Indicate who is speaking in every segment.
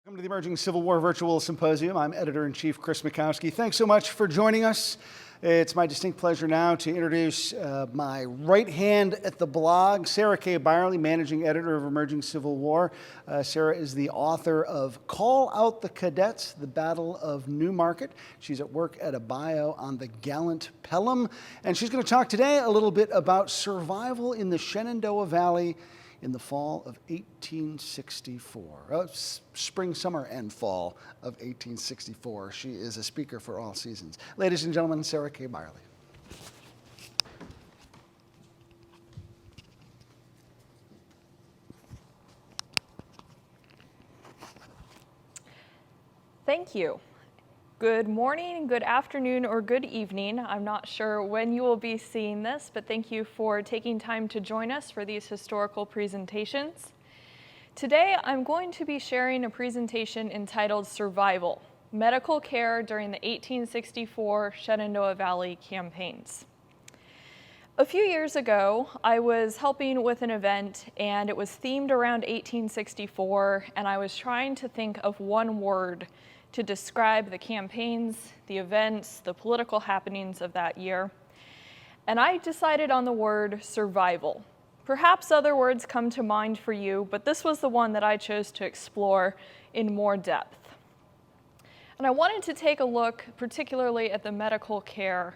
Speaker 1: Welcome to the Emerging Civil War Virtual Symposium. I'm Editor-in-Chief Chris Mikowski. Thanks so much for joining us. It's my distinct pleasure now to introduce my right hand at the blog, Sarah K. Bierle, Managing Editor of Emerging Civil War. Sarah is the author of Call Out the Cadets, The Battle of Newmarket. She's at work at a bio on the gallant Pelham, and she's going to talk today a little bit about survival in the Shenandoah Valley in the fall of 1864, spring, summer, and fall of 1864. She is a speaker for all seasons. Ladies and gentlemen, Sarah K. Bierle.
Speaker 2: Thank you. Good morning, good afternoon, or good evening. I'm not sure when you will be seeing this, but thank you for taking time to join us for these historical presentations. Today, I'm going to be sharing a presentation entitled Survival: Medical Care During the 1864 Shenandoah Valley Campaigns. A few years ago, I was helping with an event, and it was themed around 1864, and I was trying to think of one word to describe the campaigns, the events, the political happenings of that year. And I decided on the word survival. Perhaps other words come to mind for you, but this was the one that I chose to explore in more depth. And I wanted to take a look particularly at the medical care,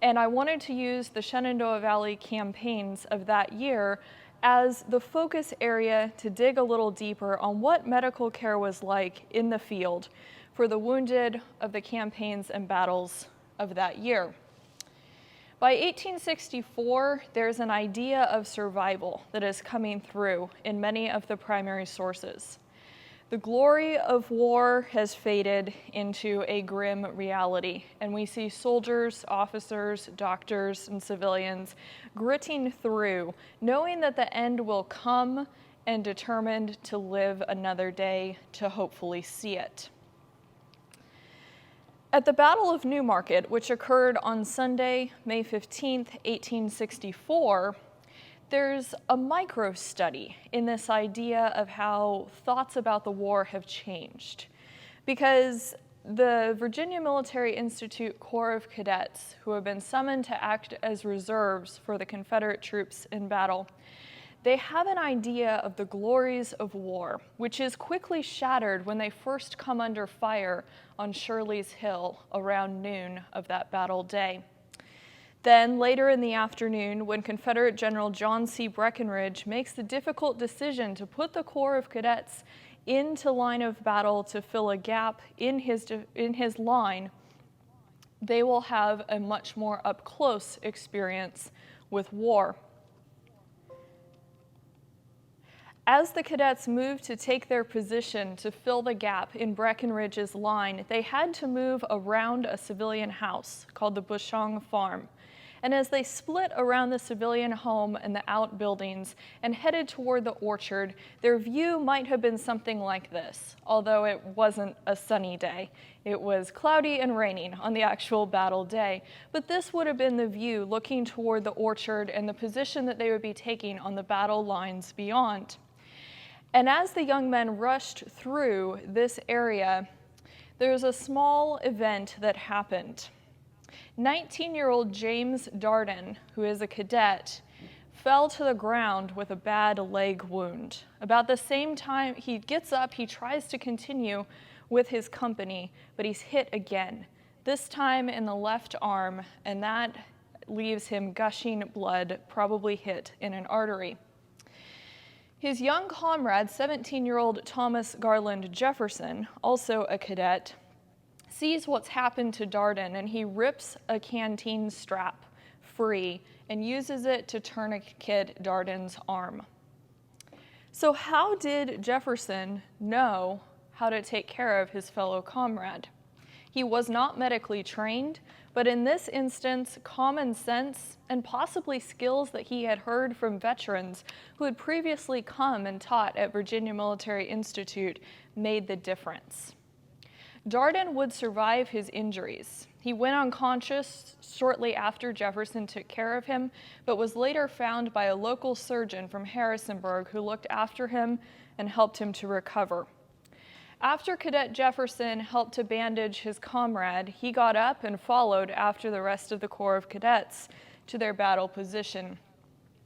Speaker 2: and I wanted to use the Shenandoah Valley campaigns of that year as the focus area to dig a little deeper on what medical care was like in the field for the wounded of the campaigns and battles of that year. By 1864, there's an idea of survival that is coming through in many of the primary sources. The glory of war has faded into a grim reality, and we see soldiers, officers, doctors, and civilians gritting through, knowing that the end will come and determined to live another day to hopefully see it. At the Battle of Newmarket, which occurred on Sunday, May 15th, 1864, there's a micro-study in this idea of how thoughts about the war have changed. Because the Virginia Military Institute Corps of Cadets, who have been summoned to act as reserves for the Confederate troops in battle, they have an idea of the glories of war, which is quickly shattered when they first come under fire on Shirley's Hill around noon of that battle day. Then, later in the afternoon, when Confederate General John C. Breckinridge makes the difficult decision to put the Corps of Cadets into line of battle to fill a gap in his line, they will have a much more up-close experience with war. As the cadets moved to take their position to fill the gap in Breckinridge's line, they had to move around a civilian house called the Bushong Farm. And as they split around the civilian home and the outbuildings and headed toward the orchard, their view might have been something like this, although it wasn't a sunny day. It was cloudy and raining on the actual battle day, but this would have been the view looking toward the orchard and the position that they would be taking on the battle lines beyond. And as the young men rushed through this area, there's a small event that happened. 19-year-old James Darden, who is a cadet, fell to the ground with a bad leg wound. About the same time he gets up, he tries to continue with his company, but he's hit again, this time in the left arm, and that leaves him gushing blood, probably hit in an artery. His young comrade, 17-year-old Thomas Garland Jefferson, also a cadet, sees what's happened to Darden, and he rips a canteen strap free and uses it to tourniquet Darden's arm. So how did Jefferson know how to take care of his fellow comrade? He was not medically trained, but in this instance, common sense and possibly skills that he had heard from veterans who had previously come and taught at Virginia Military Institute made the difference. Darden would survive his injuries. He went unconscious shortly after Jefferson took care of him, but was later found by a local surgeon from Harrisonburg who looked after him and helped him to recover. After Cadet Jefferson helped to bandage his comrade, he got up and followed after the rest of the Corps of Cadets to their battle position.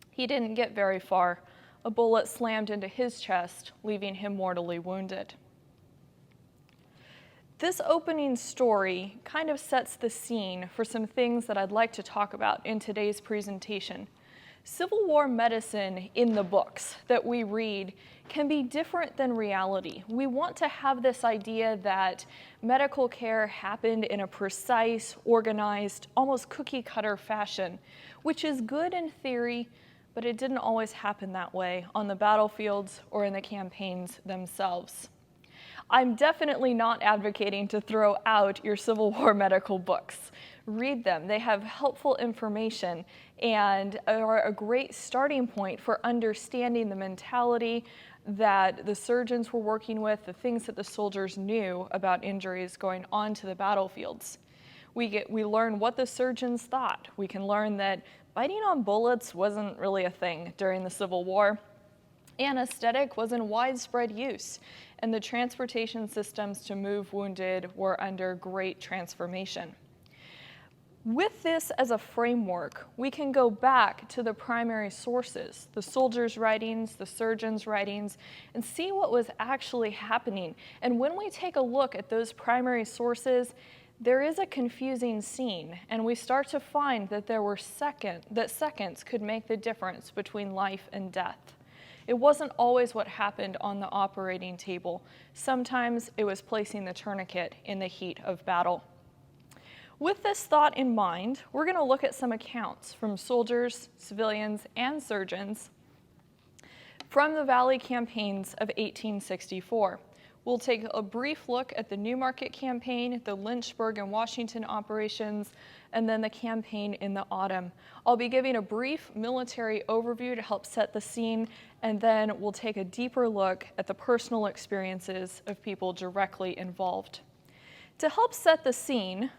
Speaker 2: He didn't get very far. A bullet slammed into his chest, leaving him mortally wounded. This opening story kind of sets the scene for some things that I'd like to talk about in today's presentation. Civil War medicine in the books that we read can be different than reality. We want to have this idea that medical care happened in a precise, organized, almost cookie-cutter fashion, which is good in theory, but it didn't always happen that way on the battlefields or in the campaigns themselves. I'm definitely not advocating to throw out your Civil War medical books. Read them. They have helpful information and are a great starting point for understanding the mentality that the surgeons were working with, the things that the soldiers knew about injuries going on to the battlefields. We learn what the surgeons thought. We can learn that biting on bullets wasn't really a thing during the Civil War. Anesthetic was in widespread use, and the transportation systems to move wounded were under great transformation. With this as a framework, we can go back to the primary sources, the soldiers' writings, the surgeons' writings, and see what was actually happening. And when we take a look at those primary sources, there is a confusing scene, and we start to find that seconds could make the difference between life and death. It wasn't always what happened on the operating table. Sometimes it was placing the tourniquet in the heat of battle. With this thought in mind, we're going to look at some accounts from soldiers, civilians, and surgeons from the Valley campaigns of 1864. We'll take a brief look at the Newmarket campaign, the Lynchburg and Washington operations, and then the campaign in the autumn. I'll be giving a brief military overview to help set the scene, and then we'll take a deeper look at the personal experiences of people directly involved. To help set the scene,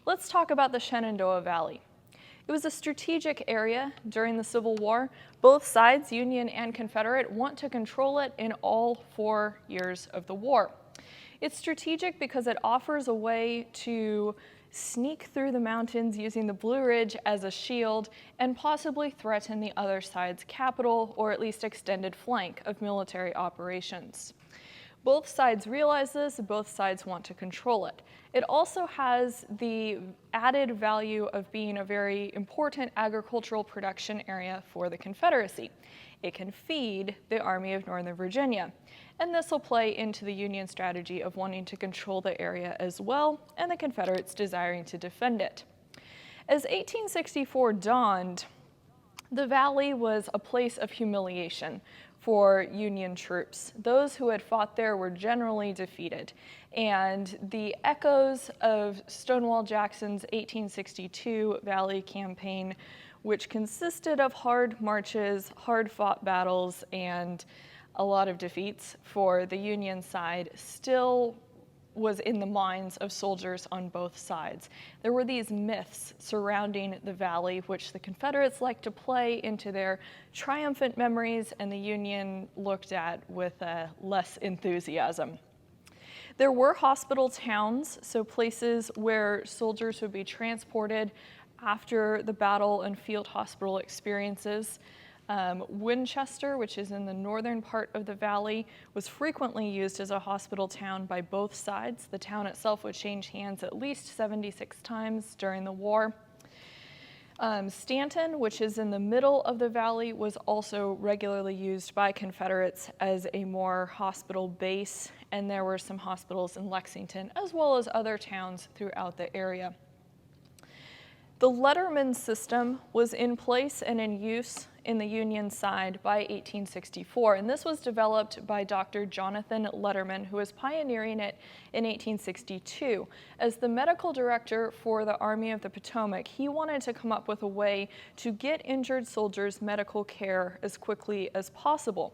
Speaker 2: let's talk about the Shenandoah Valley. It was a strategic area during the Civil War. Both sides, Union and Confederate, want to control it in all 4 years of the war. It's strategic because it offers a way to sneak through the mountains using the Blue Ridge as a shield and possibly threaten the other side's capital or at least extended flank of military operations. Both sides realize this, both sides want to control it. It also has the added value of being a very important agricultural production area for the Confederacy. It can feed the Army of Northern Virginia, and this will play into the Union strategy of wanting to control the area as well, and the Confederates desiring to defend it. As 1864 dawned, the Valley was a place of humiliation for Union troops. Those who had fought there were generally defeated, and the echoes of Stonewall Jackson's 1862 Valley campaign, which consisted of hard marches, hard-fought battles, and a lot of defeats for the Union side, still was in the minds of soldiers on both sides. There were these myths surrounding the Valley, which the Confederates liked to play into their triumphant memories, and the Union looked at with less enthusiasm. There were hospital towns, so places where soldiers would be transported after the battle and field hospital experiences. Winchester, which is in the northern part of the Valley, was frequently used as a hospital town by both sides. The town itself would change hands at least 76 times during the war. Stanton, which is in the middle of the Valley, was also regularly used by Confederates as a more hospital base, and there were some hospitals in Lexington, as well as other towns throughout the area. The Letterman system was in place and in use in the Union side by 1864, and this was developed by Dr. Jonathan Letterman, who was pioneering it in 1862. As the medical director for the Army of the Potomac, he wanted to come up with a way to get injured soldiers medical care as quickly as possible.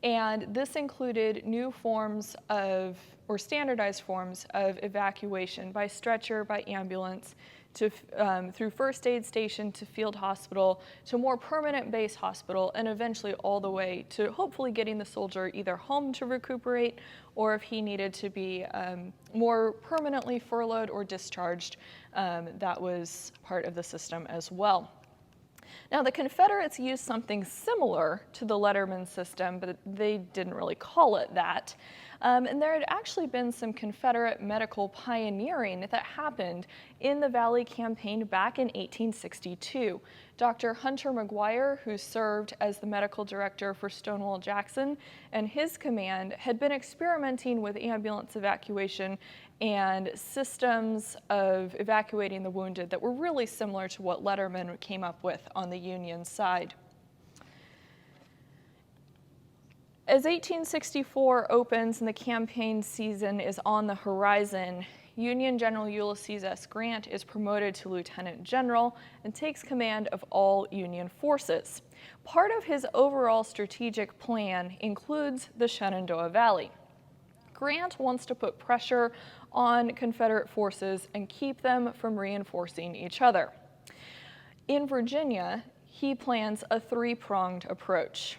Speaker 2: And this included new forms of, or standardized forms of evacuation by stretcher, by ambulance, through first aid station to field hospital to more permanent base hospital, and eventually all the way to hopefully getting the soldier either home to recuperate, or if he needed to be more permanently furloughed or discharged, that was part of the system as well. Now, the Confederates used something similar to the Letterman system, but they didn't really call it that. And there had actually been some Confederate medical pioneering that happened in the Valley Campaign back in 1862. Dr. Hunter McGuire, who served as the medical director for Stonewall Jackson, and his command had been experimenting with ambulance evacuation and systems of evacuating the wounded that were really similar to what Letterman came up with on the Union side. As 1864 opens and the campaign season is on the horizon, Union General Ulysses S. Grant is promoted to Lieutenant General and takes command of all Union forces. Part of his overall strategic plan includes the Shenandoah Valley. Grant wants to put pressure on Confederate forces and keep them from reinforcing each other. In Virginia, he plans a three-pronged approach.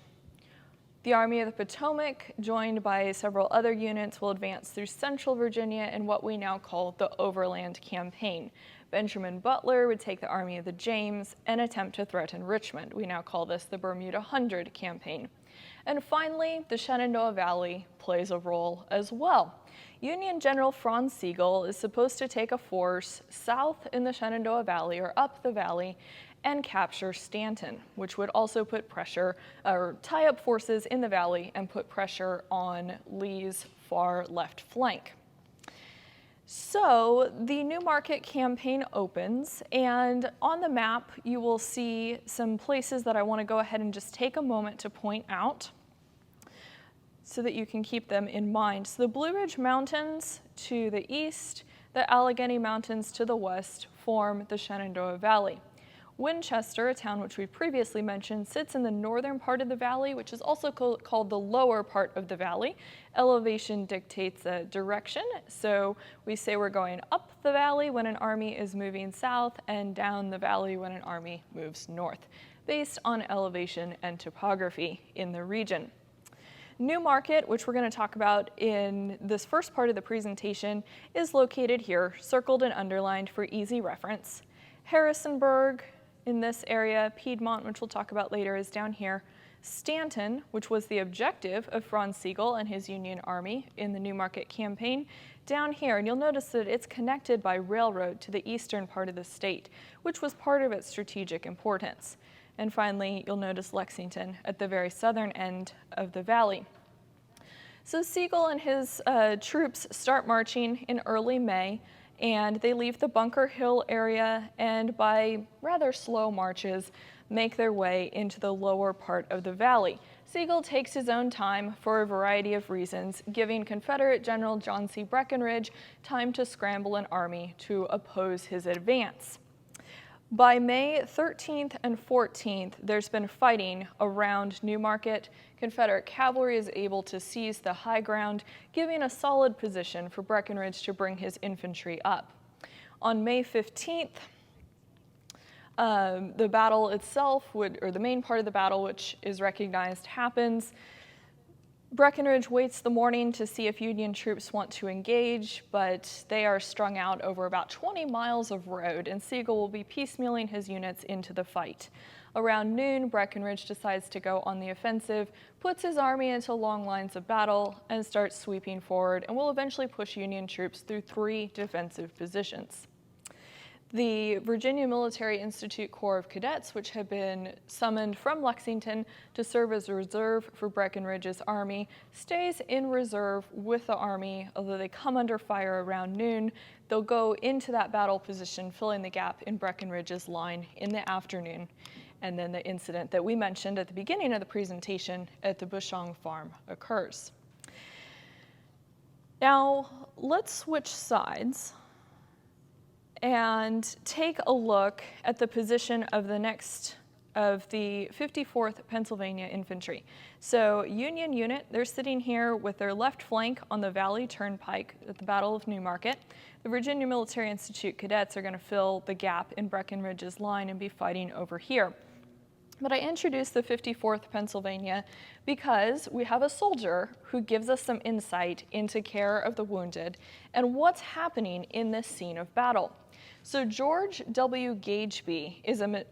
Speaker 2: The Army of the Potomac, joined by several other units, will advance through central Virginia in what we now call the Overland Campaign. Benjamin Butler would take the Army of the James and attempt to threaten Richmond. We now call this the Bermuda Hundred Campaign. And finally, the Shenandoah Valley plays a role as well. Union General Franz Sigel is supposed to take a force south in the Shenandoah Valley or up the valley and capture Stanton, which would also put pressure or tie up forces in the valley and put pressure on Lee's far left flank. So the New Market campaign opens, and on the map you will see some places that I want to go ahead and just take a moment to point out so that you can keep them in mind. So the Blue Ridge Mountains to the east, the Allegheny Mountains to the west form the Shenandoah Valley. Winchester, a town which we previously mentioned, sits in the northern part of the valley, which is also called the lower part of the valley. Elevation dictates a direction, so we say we're going up the valley when an army is moving south and down the valley when an army moves north, based on elevation and topography in the region. New Market, which we're going to talk about in this first part of the presentation, is located here, circled and underlined for easy reference. Harrisonburg, in this area, Piedmont, which we'll talk about later, is down here. Stanton, which was the objective of Franz Sigel and his Union Army in the New Market campaign, down here. And you'll notice that it's connected by railroad to the eastern part of the state, which was part of its strategic importance. And finally, you'll notice Lexington at the very southern end of the valley. So Sigel and his troops start marching in early May, and they leave the Bunker Hill area and by rather slow marches make their way into the lower part of the valley. Sigel takes his own time for a variety of reasons, giving Confederate General John C. Breckinridge time to scramble an army to oppose his advance. By May 13th and 14th, there's been fighting around New Market. Confederate cavalry is able to seize the high ground, giving a solid position for Breckinridge to bring his infantry up. On May 15th, the battle itself or the main part of the battle, which is recognized, happens. Breckinridge waits the morning to see if Union troops want to engage, but they are strung out over about 20 miles of road, and Sigel will be piecemealing his units into the fight. Around noon, Breckinridge decides to go on the offensive, puts his army into long lines of battle, and starts sweeping forward, and will eventually push Union troops through 3 defensive positions. The Virginia Military Institute Corps of Cadets, which had been summoned from Lexington to serve as a reserve for Breckinridge's army, stays in reserve with the army, although they come under fire around noon. They'll go into that battle position, filling the gap in Breckinridge's line in the afternoon. And then the incident that we mentioned at the beginning of the presentation at the Bushong Farm occurs. Now, let's switch sides and take a look at the position of the next of the 54th Pennsylvania Infantry. So Union unit, they're sitting here with their left flank on the Valley Turnpike at the Battle of Newmarket. The Virginia Military Institute cadets are going to fill the gap in Breckinridge's line and be fighting over here. But I introduced the 54th Pennsylvania because we have a soldier who gives us some insight into care of the wounded and what's happening in this scene of battle. So George W. Gageby,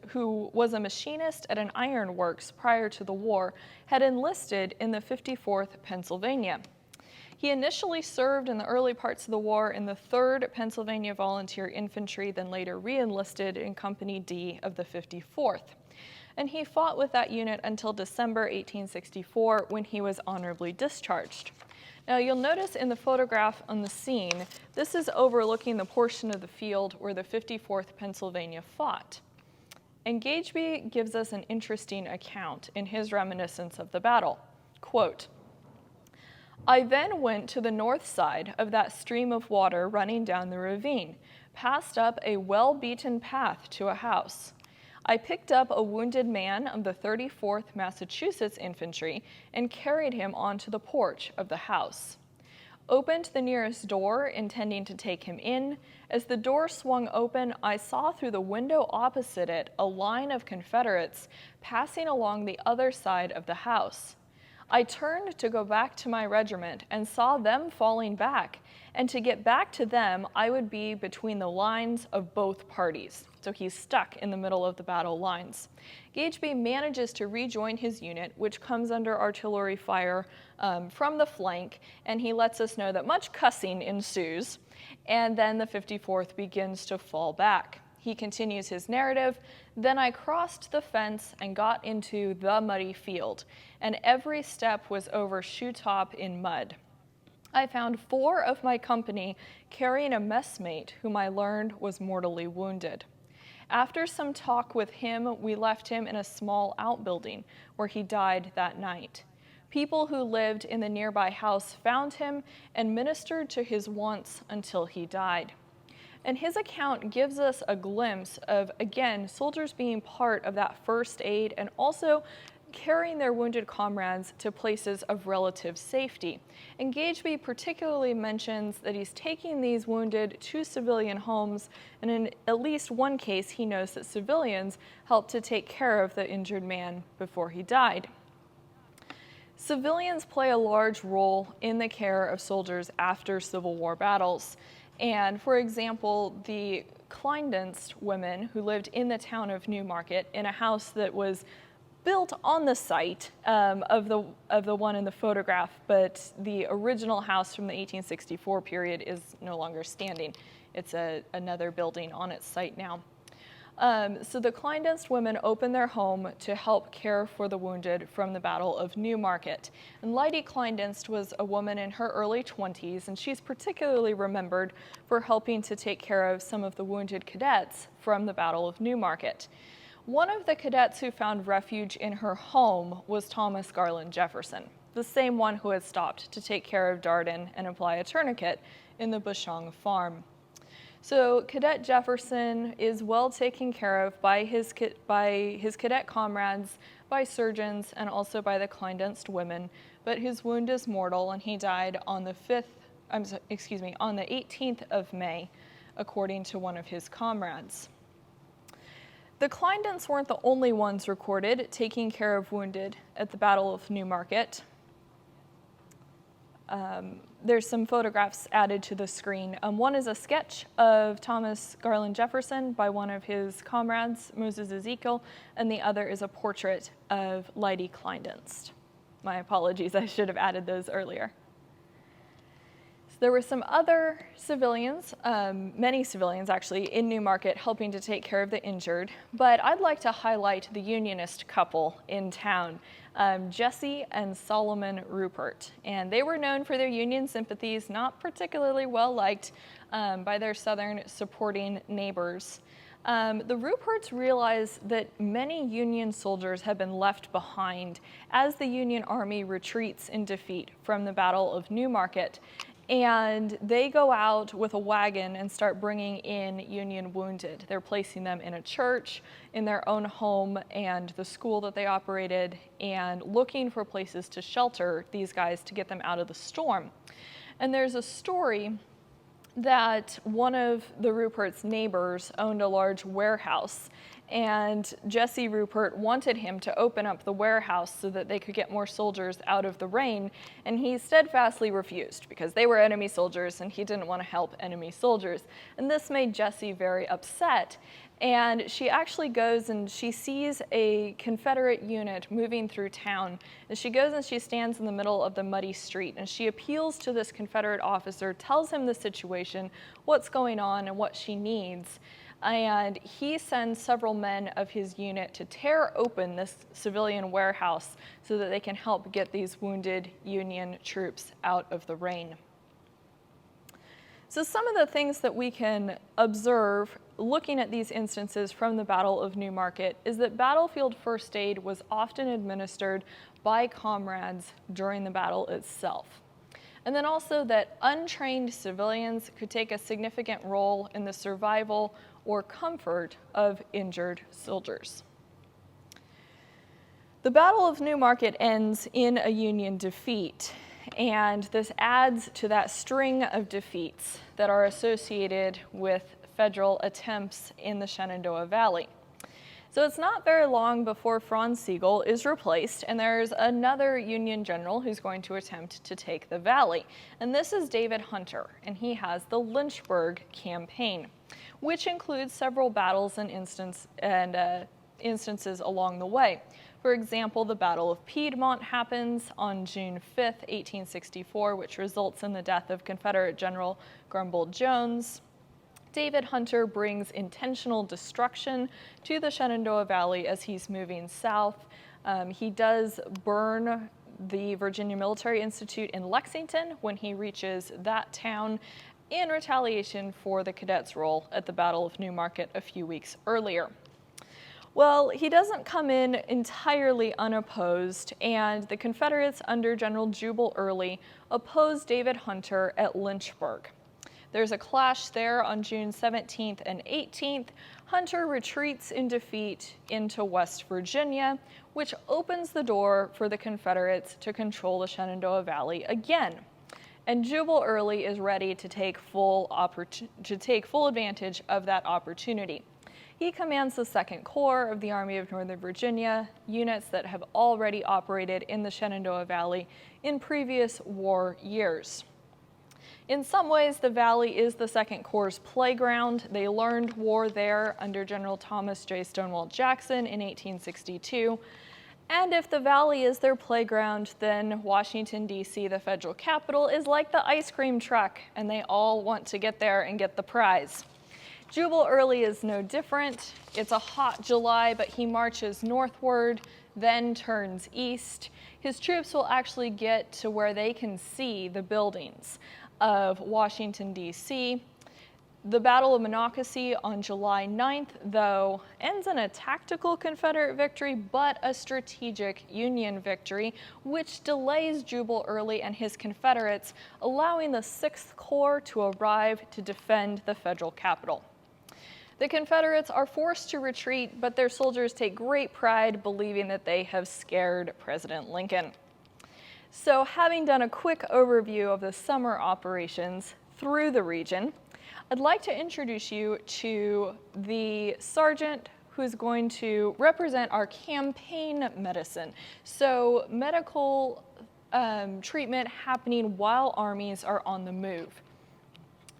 Speaker 2: who was a machinist at an iron works prior to the war, had enlisted in the 54th Pennsylvania. He initially served in the early parts of the war in the 3rd Pennsylvania Volunteer Infantry, then later re-enlisted in Company D of the 54th. And he fought with that unit until December 1864 when he was honorably discharged. Now you'll notice in the photograph on the scene, this is overlooking the portion of the field where the 54th Pennsylvania fought. And Gageby gives us an interesting account in his reminiscence of the battle. Quote, "I then went to the north side of that stream of water running down the ravine, passed up a well-beaten path to a house. I picked up a wounded man of the 34th Massachusetts Infantry and carried him onto the porch of the house. Opened the nearest door, intending to take him in. As the door swung open, I saw through the window opposite it a line of Confederates passing along the other side of the house. I turned to go back to my regiment and saw them falling back, and to get back to them, I would be between the lines of both parties." So he's stuck in the middle of the battle lines. Gageby manages to rejoin his unit, which comes under artillery fire from the flank, and he lets us know that much cussing ensues, and then the 54th begins to fall back. He continues his narrative, "Then I crossed the fence and got into the muddy field, and every step was over shoe top in mud. I found 4 of my company carrying a messmate whom I learned was mortally wounded. After some talk with him, we left him in a small outbuilding where he died that night. People who lived in the nearby house found him and ministered to his wants until he died." And his account gives us a glimpse of, again, soldiers being part of that first aid and also carrying their wounded comrades to places of relative safety. And Gageby particularly mentions that he's taking these wounded to civilian homes, and in at least one case, he knows that civilians helped to take care of the injured man before he died. Civilians play a large role in the care of soldiers after Civil War battles. And for example, the Kleindienst women who lived in the town of Newmarket in a house that was built on the site of the one in the photograph, but the original house from the 1864 period is no longer standing. It's another building on its site now. So the Kleindienst women opened their home to help care for the wounded from the Battle of Newmarket. And Lydie Kleindienst was a woman in her early 20s, and she's particularly remembered for helping to take care of some of the wounded cadets from the Battle of Newmarket. One of the cadets who found refuge in her home was Thomas Garland Jefferson, the same one who had stopped to take care of Darden and apply a tourniquet in the Bushong farm. So Cadet Jefferson is well taken care of by his cadet comrades, by surgeons, and also by the Kleindienst women, but his wound is mortal and he died on the 18th of May, according to one of his comrades. The Kleindiensts weren't the only ones recorded taking care of wounded at the Battle of Newmarket. There's some photographs added to the screen. One is a sketch of Thomas Garland Jefferson by one of his comrades, Moses Ezekiel, and the other is a portrait of Lydie Kleindienst. My apologies, I should have added those earlier. So there were some other civilians, many civilians actually, in Newmarket helping to take care of the injured, but I'd like to highlight the Unionist couple in town, Jesse and Solomon Rupert. And they were known for their Union sympathies, not particularly well liked by their Southern supporting neighbors. The Ruperts realized that many Union soldiers had been left behind as the Union Army retreats in defeat from the Battle of Newmarket. And they go out with a wagon and start bringing in Union wounded. They're placing them in a church, in their own home, and the school that they operated, and looking for places to shelter these guys to get them out of the storm. And there's a story that one of the Rupert's neighbors owned a large warehouse, and Jesse Rupert wanted him to open up the warehouse so that they could get more soldiers out of the rain, and he steadfastly refused because they were enemy soldiers and he didn't want to help enemy soldiers. And this made Jesse very upset, and she actually goes and she sees a Confederate unit moving through town, and she goes and she stands in the middle of the muddy street, and she appeals to this Confederate officer, tells him the situation, what's going on and what she needs. And he sends several men of his unit to tear open this civilian warehouse so that they can help get these wounded Union troops out of the rain. So some of the things that we can observe looking at these instances from the Battle of Newmarket is that battlefield first aid was often administered by comrades during the battle itself. And then also that untrained civilians could take a significant role in the survival or comfort of injured soldiers. The Battle of Newmarket ends in a Union defeat, and this adds to that string of defeats that are associated with Federal attempts in the Shenandoah Valley. So it's not very long before Franz Sigel is replaced, and there's another Union general who's going to attempt to take the valley. And this is David Hunter, and he has the Lynchburg campaign, which includes several battles and instances along the way. For example, the Battle of Piedmont happens on June 5th, 1864, which results in the death of Confederate General Grumble Jones. David Hunter brings intentional destruction to the Shenandoah Valley as he's moving south. He does burn the Virginia Military Institute in Lexington when he reaches that town in retaliation for the cadets' role at the Battle of Newmarket a few weeks earlier. Well, he doesn't come in entirely unopposed, and the Confederates under General Jubal Early oppose David Hunter at Lynchburg. There's a clash there on June 17th and 18th. Hunter retreats in defeat into West Virginia, which opens the door for the Confederates to control the Shenandoah Valley again. And Jubal Early is ready to take full advantage of that opportunity. He commands the 2nd Corps of the Army of Northern Virginia, units that have already operated in the Shenandoah Valley in previous war years. In some ways, the Valley is the 2nd Corps' playground. They learned war there under General Thomas J. Stonewall Jackson in 1862. And if the Valley is their playground, then Washington, D.C., the federal capital, is like the ice cream truck, and they all want to get there and get the prize. Jubal Early is no different. It's a hot July, but he marches northward, then turns east. His troops will actually get to where they can see the buildings of Washington, D.C. The Battle of Monocacy on July 9th, though, ends in a tactical Confederate victory, but a strategic Union victory, which delays Jubal Early and his Confederates, allowing the 6th Corps to arrive to defend the federal capital. The Confederates are forced to retreat, but their soldiers take great pride believing that they have scared President Lincoln. So, having done a quick overview of the summer operations through the region, I'd like to introduce you to the sergeant who's going to represent our campaign medicine. So, medical treatment happening while armies are on the move.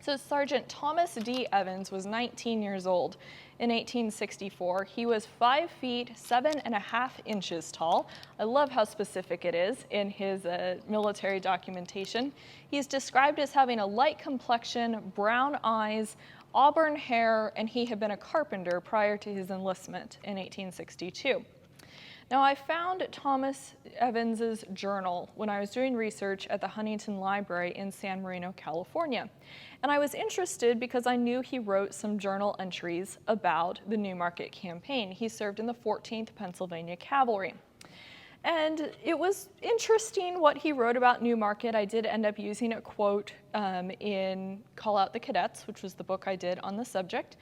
Speaker 2: So Sergeant Thomas D. Evans was 19 years old in 1864. He was 5 feet 7.5 tall. I love how specific it is in his military documentation. He's described as having a light complexion, brown eyes, auburn hair, and he had been a carpenter prior to his enlistment in 1862. Now, I found Thomas Evans's journal when I was doing research at the Huntington Library in San Marino, California. And I was interested because I knew he wrote some journal entries about the Newmarket campaign. He served in the 14th Pennsylvania Cavalry. And it was interesting what he wrote about Newmarket. I did end up using a quote in Call Out the Cadets, which was the book I did on the subject.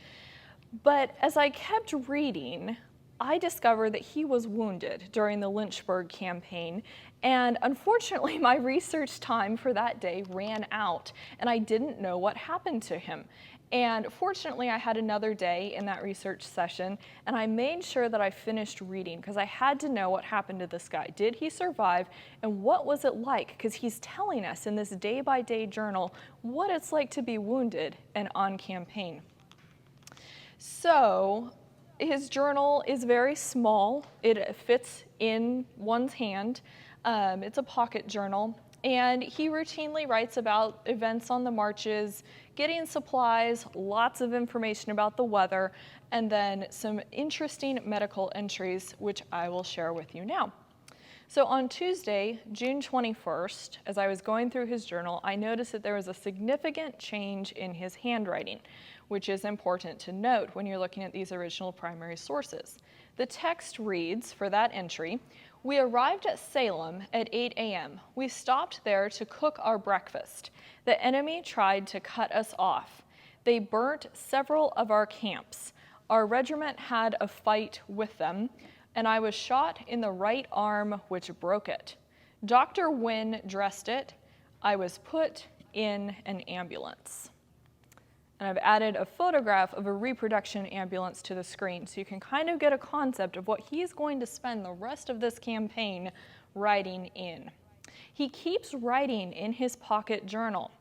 Speaker 2: But as I kept reading, I discovered that he was wounded during the Lynchburg campaign, and unfortunately my research time for that day ran out, and I didn't know what happened to him. And fortunately I had another day in that research session, and I made sure that I finished reading because I had to know what happened to this guy. Did he survive, and what was it like? Because he's telling us in this day-by-day journal what it's like to be wounded and on campaign. So his journal is very small. It fits in one's hand. It's a pocket journal. And he routinely writes about events on the marches, getting supplies, lots of information about the weather, and then some interesting medical entries, which I will share with you now. So on Tuesday, June 21st, as I was going through his journal, I noticed that there was a significant change in his handwriting, which is important to note when you're looking at these original primary sources. The text reads, for that entry, "We arrived at Salem at 8 a.m. We stopped there to cook our breakfast. The enemy tried to cut us off. They burnt several of our camps. Our regiment had a fight with them, and I was shot in the right arm, which broke it. Dr. Wynn dressed it. I was put in an ambulance." And I've added a photograph of a reproduction ambulance to the screen so you can kind of get a concept of what he's going to spend the rest of this campaign writing in. He keeps writing in his pocket journal.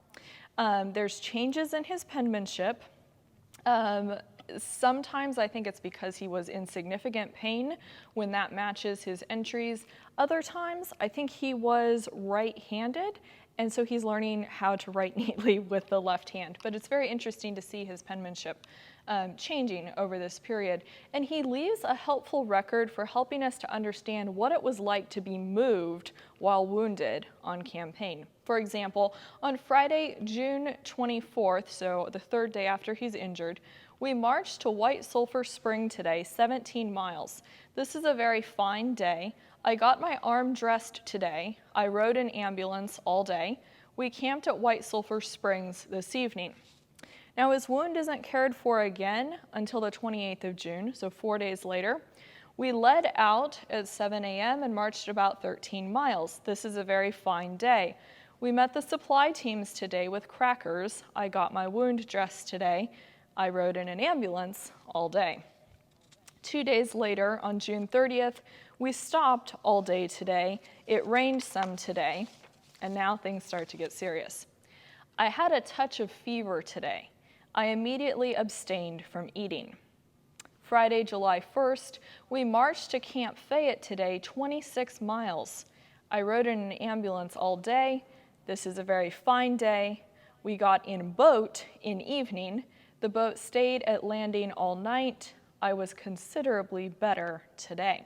Speaker 2: There's changes in his penmanship. Sometimes I think it's because he was in significant pain when that matches his entries. Other times I think he was right-handed, and so he's learning how to write neatly with the left hand. But it's very interesting to see his penmanship changing over this period. And he leaves a helpful record for helping us to understand what it was like to be moved while wounded on campaign. For example, on Friday, June 24th, so the third day after he's injured, we marched to White Sulphur Spring today, 17 miles. This is a very fine day. I got my arm dressed today. I rode an ambulance all day. We camped at White Sulphur Springs this evening. Now his wound isn't cared for again until the 28th of June, so 4 days later. We led out at 7 a.m. and marched about 13 miles. This is a very fine day. We met the supply teams today with crackers. I got my wound dressed today. I rode in an ambulance all day. 2 days later, on June 30th, we stopped all day today. It rained some today, and now things start to get serious. I had a touch of fever today. I immediately abstained from eating. Friday, July 1st, we marched to Camp Fayette today, 26 miles. I rode in an ambulance all day. This is a very fine day. We got in boat in evening. The boat stayed at landing all night. I was considerably better today.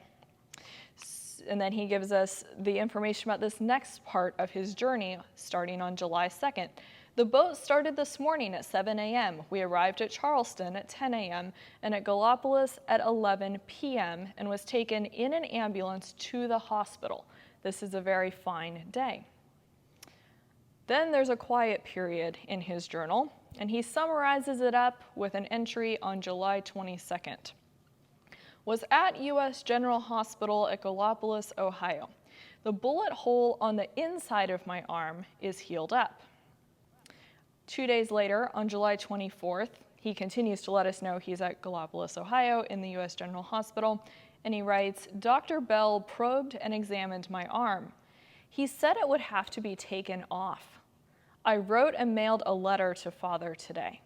Speaker 2: And then he gives us the information about this next part of his journey starting on July 2nd. The boat started this morning at 7 a.m. We arrived at Charleston at 10 a.m. and at Gallipolis at 11 p.m. and was taken in an ambulance to the hospital. This is a very fine day. Then there's a quiet period in his journal, and he summarizes it up with an entry on July 22nd. Was at U.S. General Hospital at Gallipolis, Ohio. The bullet hole on the inside of my arm is healed up. 2 days later, on July 24th, he continues to let us know he's at Gallipolis, Ohio in the U.S. General Hospital, and he writes, Dr. Bell probed and examined my arm. He said it would have to be taken off. I wrote and mailed a letter to Father today.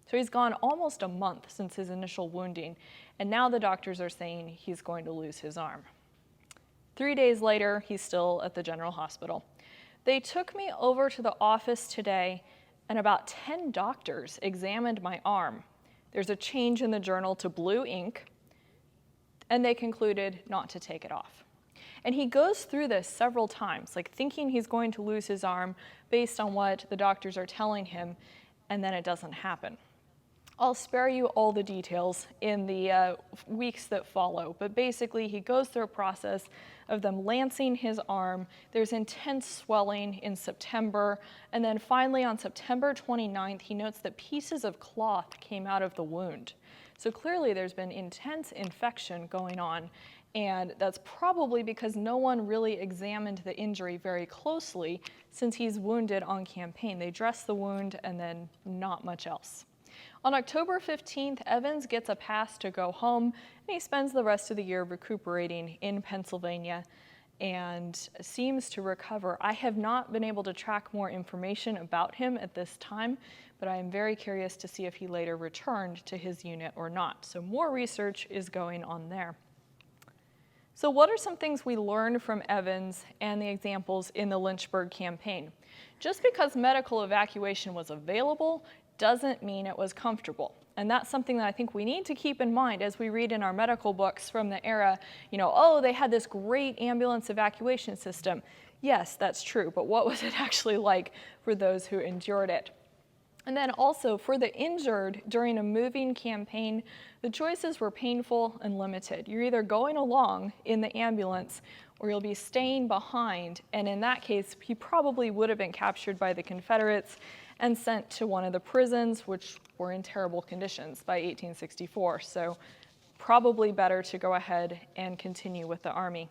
Speaker 2: So he's gone almost a month since his initial wounding, and now the doctors are saying he's going to lose his arm. 3 days later, he's still at the General Hospital. They took me over to the office today, and about 10 doctors examined my arm. There's a change in the journal to blue ink, and they concluded not to take it off. And he goes through this several times, like thinking he's going to lose his arm based on what the doctors are telling him, and then it doesn't happen. I'll spare you all the details in the weeks that follow, but basically he goes through a process of them lancing his arm. There's intense swelling in September, and then finally on September 29th, he notes that pieces of cloth came out of the wound. So clearly there's been intense infection going on, and that's probably because no one really examined the injury very closely since he's wounded on campaign. They dress the wound and then not much else. On October 15th, Evans gets a pass to go home, and he spends the rest of the year recuperating in Pennsylvania and seems to recover. I have not been able to track more information about him at this time, but I am very curious to see if he later returned to his unit or not. So more research is going on there. So what are some things we learned from Evans and the examples in the Lynchburg campaign? Just because medical evacuation was available doesn't mean it was comfortable. And that's something that I think we need to keep in mind as we read in our medical books from the era, oh, they had this great ambulance evacuation system. Yes, that's true, but what was it actually like for those who endured it? And then also for the injured during a moving campaign, the choices were painful and limited. You're either going along in the ambulance or you'll be staying behind. And in that case, he probably would have been captured by the Confederates and sent to one of the prisons, which were in terrible conditions by 1864. So probably better to go ahead and continue with the Army.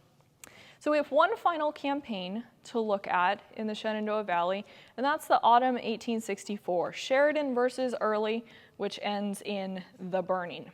Speaker 2: So we have one final campaign to look at in the Shenandoah Valley, and that's the autumn 1864, Sheridan versus Early, which ends in the burning.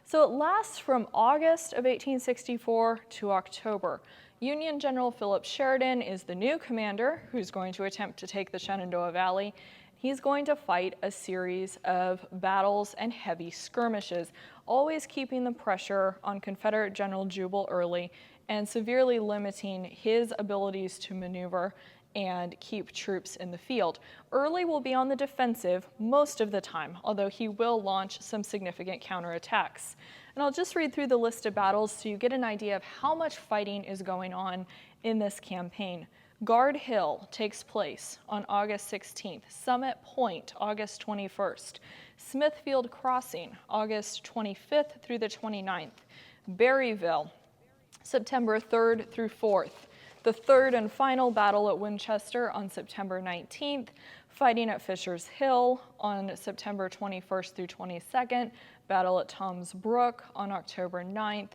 Speaker 2: So it lasts from August of 1864 to October. Union General Philip Sheridan is the new commander who's going to attempt to take the Shenandoah Valley. He's going to fight a series of battles and heavy skirmishes, always keeping the pressure on Confederate General Jubal Early and severely limiting his abilities to maneuver and keep troops in the field. Early will be on the defensive most of the time, although he will launch some significant counterattacks. And I'll just read through the list of battles so you get an idea of how much fighting is going on in this campaign. Guard Hill takes place on August 16th, Summit Point, August 21st, Smithfield Crossing, August 25th through the 29th, Berryville, September 3rd through 4th, the third and final battle at Winchester on September 19th, fighting at Fisher's Hill on September 21st through 22nd, battle at Tom's Brook on October 9th,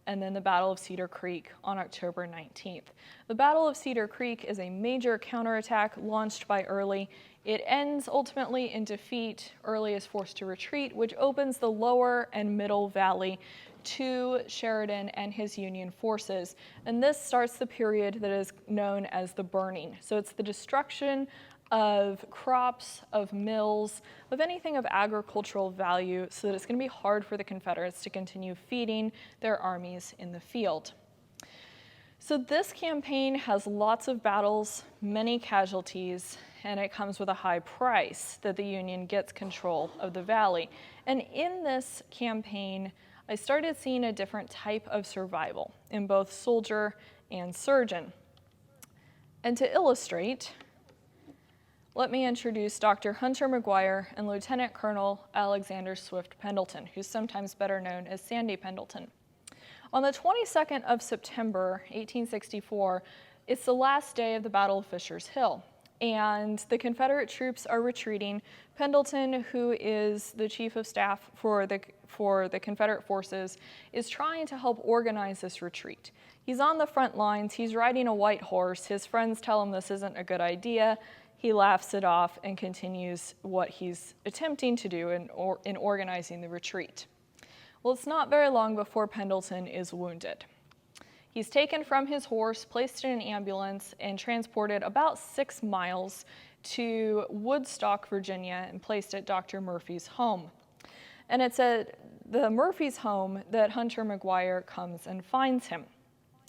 Speaker 2: and then the Battle of Cedar Creek on October 19th. The Battle of Cedar Creek is a major counterattack launched by Early. It ends ultimately in defeat. Early is forced to retreat, which opens the lower and middle valley to Sheridan and his Union forces. And this starts the period that is known as the burning. So it's the destruction of crops, of mills, of anything of agricultural value, so that it's going to be hard for the Confederates to continue feeding their armies in the field. So this campaign has lots of battles, many casualties, and it comes with a high price that the Union gets control of the valley. And in this campaign, I started seeing a different type of survival in both soldier and surgeon. And to illustrate, let me introduce Dr. Hunter McGuire and Lieutenant Colonel Alexander Swift Pendleton, who's sometimes better known as Sandy Pendleton. On the 22nd of September, 1864, it's the last day of the Battle of Fisher's Hill, and the Confederate troops are retreating. Pendleton, who is the chief of staff for the Confederate forces, is trying to help organize this retreat. He's on the front lines, he's riding a white horse. His friends tell him this isn't a good idea. He laughs it off and continues what he's attempting to do in organizing the retreat. Well, it's not very long before Pendleton is wounded. He's taken from his horse, placed in an ambulance, and transported about 6 miles to Woodstock, Virginia, and placed at Dr. Murphy's home. And it's at the Murphy's home that Hunter McGuire comes and finds him.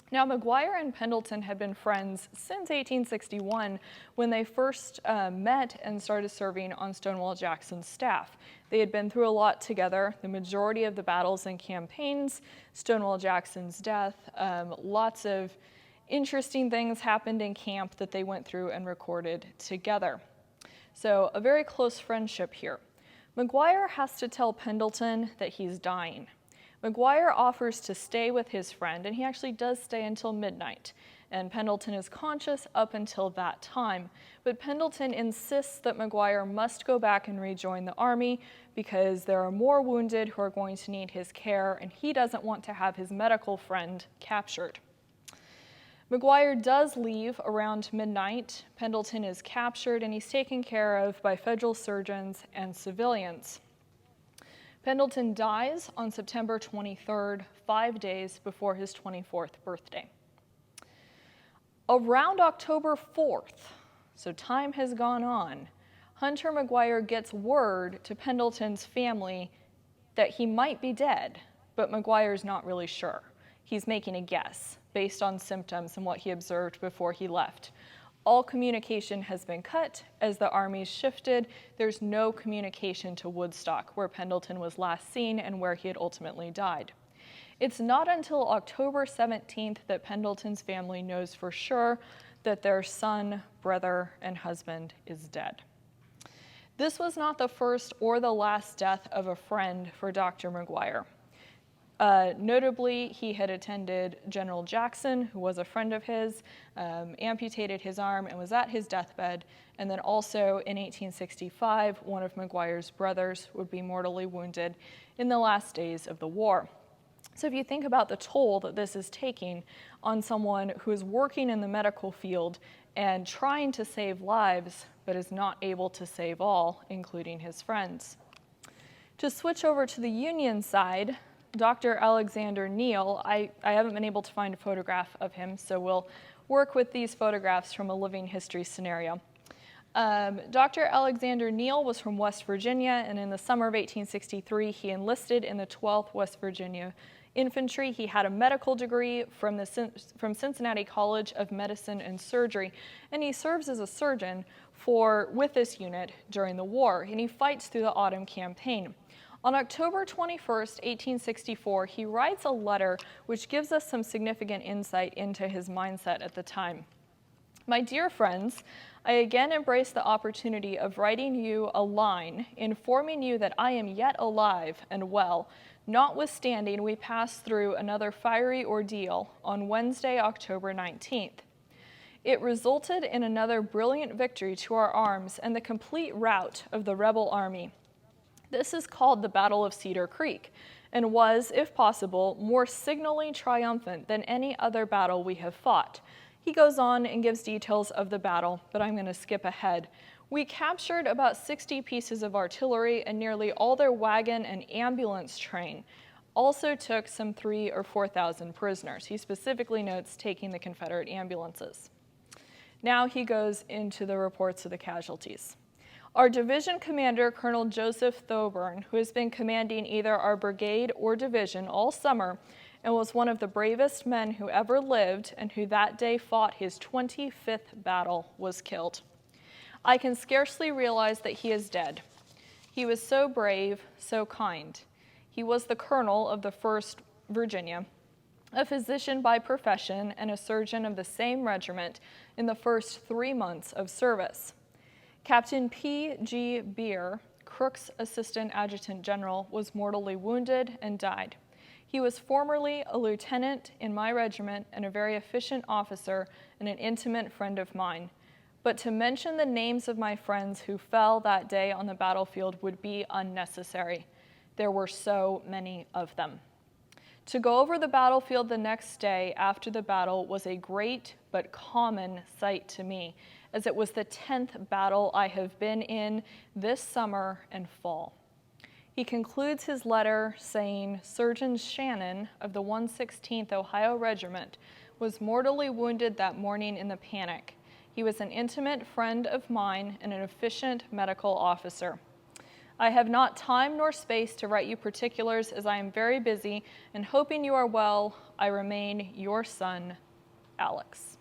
Speaker 2: Now, McGuire and Pendleton had been friends since 1861 when they first met and started serving on Stonewall Jackson's staff. They had been through a lot together, the majority of the battles and campaigns, Stonewall Jackson's death, lots of interesting things happened in camp that they went through and recorded together. So a very close friendship here. McGuire has to tell Pendleton that he's dying. McGuire offers to stay with his friend, and he actually does stay until midnight. And Pendleton is conscious up until that time. But Pendleton insists that McGuire must go back and rejoin the Army because there are more wounded who are going to need his care, and he doesn't want to have his medical friend captured. McGuire does leave around midnight. Pendleton is captured, and he's taken care of by federal surgeons and civilians. Pendleton dies on September 23rd, 5 days before his 24th birthday. Around October 4th, so time has gone on, Hunter McGuire gets word to Pendleton's family that he might be dead, but McGuire's not really sure. He's making a guess based on symptoms and what he observed before he left. All communication has been cut as the Army's shifted. There's no communication to Woodstock, where Pendleton was last seen and where he had ultimately died. It's not until October 17th that Pendleton's family knows for sure that their son, brother, and husband is dead. This was not the first or the last death of a friend for Dr. McGuire. Notably, he had attended General Jackson, who was a friend of his, amputated his arm and was at his deathbed. And then also in 1865, one of McGuire's brothers would be mortally wounded in the last days of the war. So if you think about the toll that this is taking on someone who is working in the medical field and trying to save lives, but is not able to save all, including his friends. To switch over to the Union side, Dr. Alexander Neal, I haven't been able to find a photograph of him, so we'll work with these photographs from a living history scenario. Dr. Alexander Neal was from West Virginia, and in the summer of 1863, he enlisted in the 12th West Virginia Infantry. He had a medical degree from Cincinnati College of Medicine and Surgery, and he serves as a surgeon with this unit during the war, and he fights through the autumn campaign. On October 21st, 1864, he writes a letter which gives us some significant insight into his mindset at the time. My dear friends, I again embrace the opportunity of writing you a line informing you that I am yet alive and well, notwithstanding we pass through another fiery ordeal on Wednesday, October 19th. It resulted in another brilliant victory to our arms and the complete rout of the rebel army. This is called the Battle of Cedar Creek, and was, if possible, more signally triumphant than any other battle we have fought. He goes on and gives details of the battle, but I'm going to skip ahead. We captured about 60 pieces of artillery and nearly all their wagon and ambulance train. Also took some 3,000 or 4,000 prisoners. He specifically notes taking the Confederate ambulances. Now he goes into the reports of the casualties. Our division commander, Colonel Joseph Thoburn, who has been commanding either our brigade or division all summer and was one of the bravest men who ever lived and who that day fought his 25th battle, was killed. I can scarcely realize that he is dead. He was so brave, so kind. He was the colonel of the 1st Virginia, a physician by profession and a surgeon of the same regiment in the first 3 months of service. Captain P.G. Beer, Crook's assistant adjutant general, was mortally wounded and died. He was formerly a lieutenant in my regiment and a very efficient officer and an intimate friend of mine. But to mention the names of my friends who fell that day on the battlefield would be unnecessary. There were so many of them. To go over the battlefield the next day after the battle was a great but common sight to me, as it was the 10th battle I have been in this summer and fall. He concludes his letter saying, Surgeon Shannon of the 116th Ohio Regiment was mortally wounded that morning in the panic. He was an intimate friend of mine and an efficient medical officer. I have not time nor space to write you particulars as I am very busy, and hoping you are well, I remain your son, Alex.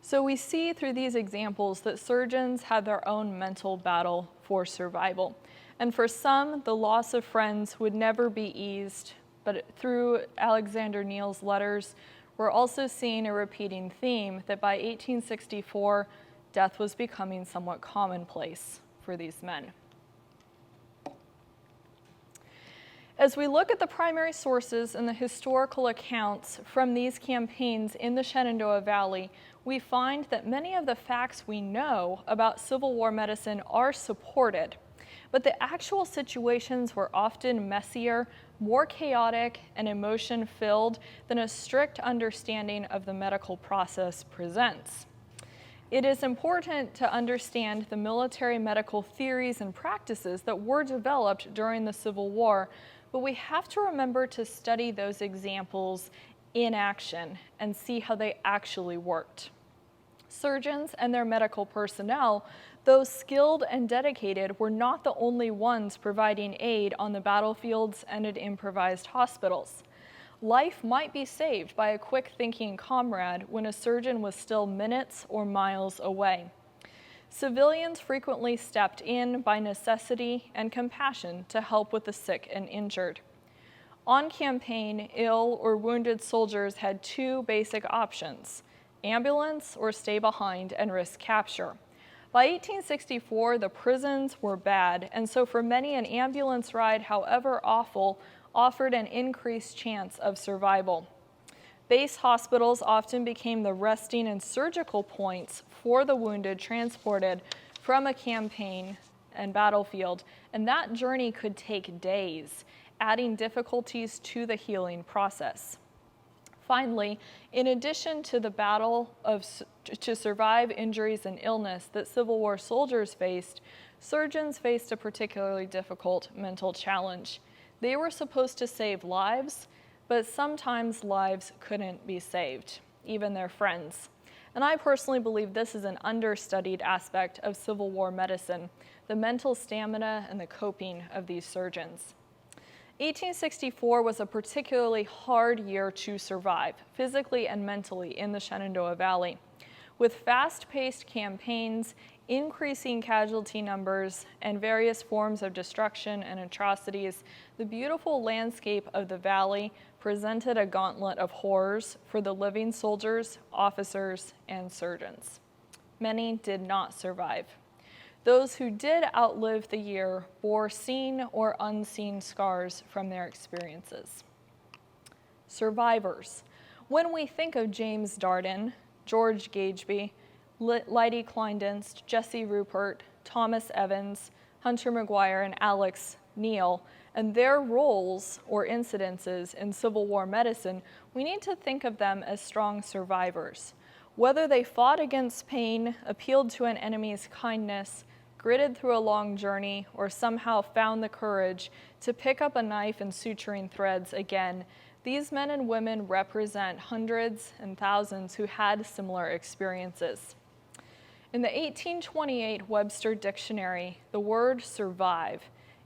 Speaker 2: So we see through these examples that surgeons had their own mental battle for survival. And for some, the loss of friends would never be eased, but through Alexander Neal's letters, we're also seeing a repeating theme that by 1864, death was becoming somewhat commonplace for these men. As we look at the primary sources and the historical accounts from these campaigns in the Shenandoah Valley, we find that many of the facts we know about Civil War medicine are supported, but the actual situations were often messier, more chaotic, and emotion-filled than a strict understanding of the medical process presents. It is important to understand the military medical theories and practices that were developed during the Civil War, but we have to remember to study those examples in action and see how they actually worked. Surgeons and their medical personnel, though skilled and dedicated, were not the only ones providing aid on the battlefields and at improvised hospitals. Life might be saved by a quick-thinking comrade when a surgeon was still minutes or miles away. Civilians frequently stepped in by necessity and compassion to help with the sick and injured. On campaign, ill or wounded soldiers had two basic options: ambulance or stay behind and risk capture. By 1864, the prisons were bad, and so for many, an ambulance ride, however awful, offered an increased chance of survival. Base hospitals often became the resting and surgical points for the wounded transported from a campaign and battlefield, and that journey could take days, adding difficulties to the healing process. Finally, in addition to the battle to survive injuries and illness that Civil War soldiers faced, surgeons faced a particularly difficult mental challenge. They were supposed to save lives, but sometimes lives couldn't be saved, even their friends. And I personally believe this is an understudied aspect of Civil War medicine, the mental stamina and the coping of these surgeons. 1864 was a particularly hard year to survive, physically and mentally, in the Shenandoah Valley. With fast-paced campaigns, increasing casualty numbers, and various forms of destruction and atrocities, the beautiful landscape of the valley presented a gauntlet of horrors for the living soldiers, officers, and surgeons. Many did not survive. Those who did outlive the year bore seen or unseen scars from their experiences. Survivors. When we think of James Darden, George Gageby, Lyde Kleindienst, Jesse Rupert, Thomas Evans, Hunter McGuire, and Alex Neal, and their roles or incidences in Civil War medicine, we need to think of them as strong survivors. Whether they fought against pain, appealed to an enemy's kindness, gritted through a long journey, or somehow found the courage to pick up a knife and suturing threads again, these men and women represent hundreds and thousands who had similar experiences. In the 1828 Webster Dictionary, the word survive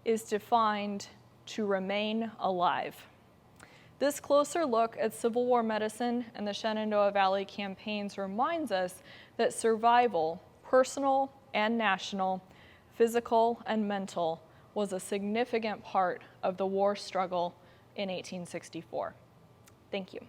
Speaker 2: is defined to remain alive. This closer look at Civil War medicine and the Shenandoah Valley campaigns reminds us that survival, personal and national, physical and mental, was a significant part of the war struggle in 1864. Thank you.